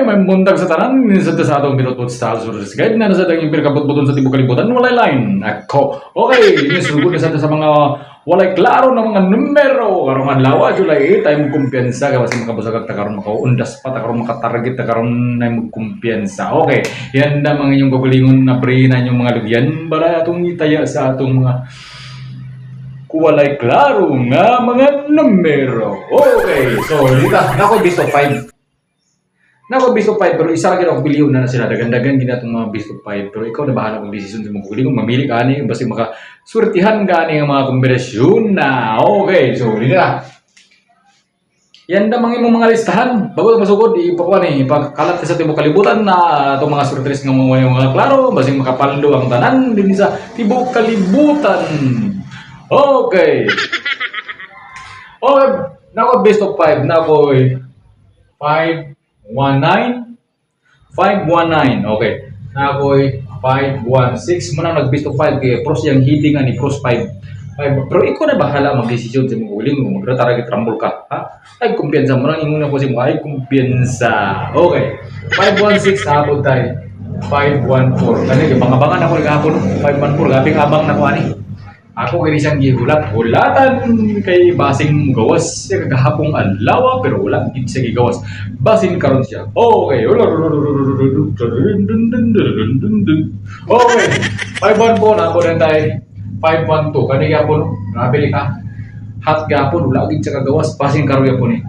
may mundag sa tanan, minsan sa atong binutbut sa House Guide na nasa daging pinakabot-buton sa tibok kalibutan, walay line. Ako. Okay, inisugod na sa mga walay klaro na mga numero. Karong adlaw, July 8, ay magkumpiyansa. Kasi makabusagag ta karon makaundas pa, ta karon makatarget, ta karon na magkumpiyansa. Okay, yan na mga inyong kagalingon na brinan yung mga lugyan. Bara atong itaya sa atong mga walay klaro nga mga numero. Okay, so dito, nako best of 5. Nako best of 5 pero isa lagi ako biliw na sila dagan-dagan gina itong mga best of 5 pero ikaw na bahala kung desisyon sa mga kuling mamili ka ani basta maka surtihan ka ani ang mga kombinasyon na. Okay, so dito na. Yan na mga listahan bago pasugod ipakuan ni ipakalat sa tibok kalibutan na itong mga surtres ng mga klaro basta makapaldo ang tanan din sa tibok kalibutan. Okay. Okay, nako best of 5 nako 519 519. Okay. Nakoy 516 mo na nag-best of 5 kay pros yang hitting ani pros 5. Pero ikaw na bahala mag-desisyon sa mga uling mo magre-target rumble ka. Ha? Ay kumpiyansa mo lang imong na ko si mo ay kumpiyansa. Okay. 516 habol tayo. 514. Kani banga-bangan ako gahapon 514 gabing abang na ko ani. Ako kini siyang gihulat-hulatan kay basing gawas siya kagahapong adlaw pero wala gid siya gigawas. Basin karon siya. Okay. Okay. 514 na ako rin tayo. 512 kani gyapon nabili ka. Hot gyapon wala gid siya kagawas. Basin karon gyapon ni.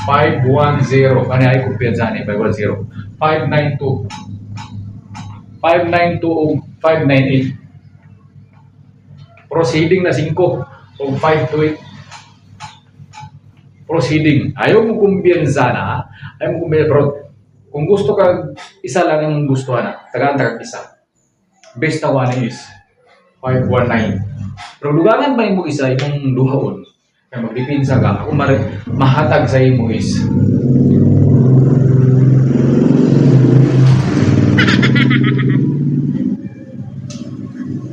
510 kani ay kumpiyansa ni 510. 592. 592 o 598. Proceeding na 5 o 5 to 8. Proceeding. Ayaw mo kumbiyansa na. Ayaw mo kumbiyansa. Pero kung gusto ka, isa lang yung gusto na. Tagaan-tagang isa. Best na one is 519. Pero lugangan ba yung isa yung luhaon? Kaya magdipinsa ka. Ako mahatag sa imo is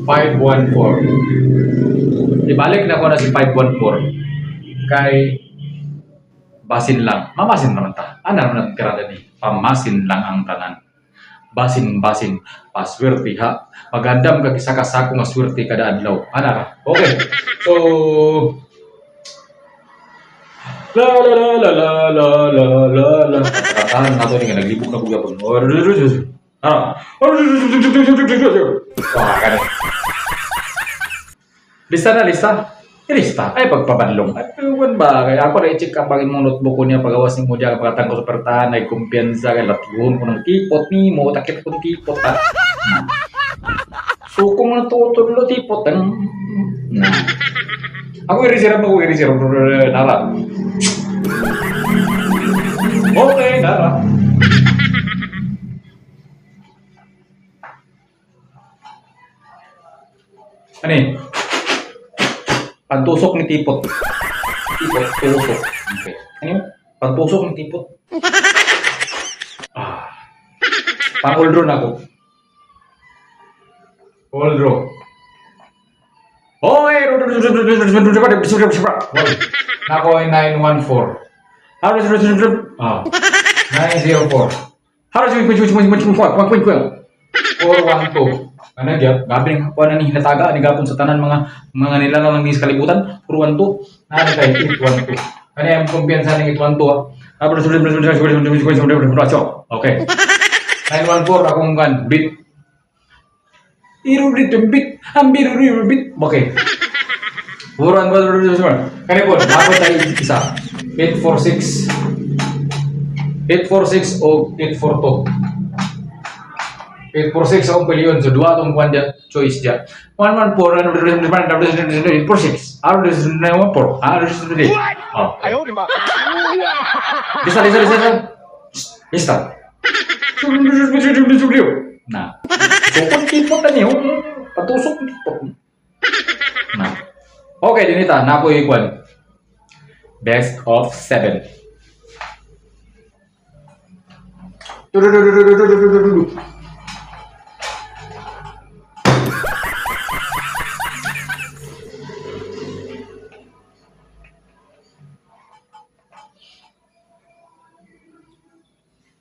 514. Ibalik na ko na si 514 kay basin lang. Mamasin naman ta. Ano naman tirada ni? Pamasin lang ang tanan. Basin-basin. Paswerte ha. Magandam ka kisa kasako nga swerte kada adlaw. Ana ra? Okay. So la la la la la la la la la. Katahan nato ni nga naglibog na kugapon. Ah. Wah, kan. Lista na, lista. Lista. Ay, pagpabanlong. At ewan ba? Kaya ako na-check ang pagin mong notebook ko niya, pagawas ni mo dyan, pagkatang ko sa pertahan, ay kumpiyansa, kaya latiyon ko ng tipot ni mo, takit kong tipot, ha? So, kung natutulo tipot, ako i-reserve, nara. Okay, nara. Ano eh? Pantusok ni tipot. Tipot, tusok. Okay. Ano yun? Pantusok ni tipot. Ah. Pang-all-draw na ako. All-draw. Okay! Nako ay 914. Ah. 904. 412. Ano gyud gabi nga kuan ni hinataga ni gapon sa tanan mga nilalang ng kalibutan 412 na kay 812 kani ang kumpiyansa ni 812 okay 914 akong kan bit irudit bit ambir bit okay 412 kani po nako tayo isa 846 o 842 846 akong piliyon. So, dua itong kwan dyan, choice dyan. 114, 846. Ano this is 914? Ano this is today? Oh. Lista. Lista. Nah. So, kung tipot na niyo, patusok tipot. Nah. Okay, dinita. Napo yung kwan. Best of 7.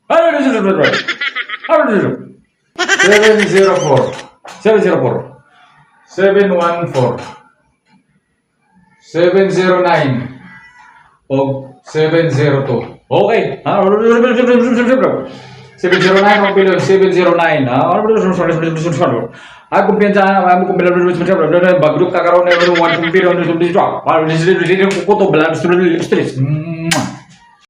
Ano 704 704 714 709 o 702. Okay. 709 ang pilon, 709. Ay kumpiyansa, ay mo kumpiyansa, bagduk ka karon na 1 kumpiyon, kuto, balan, stress.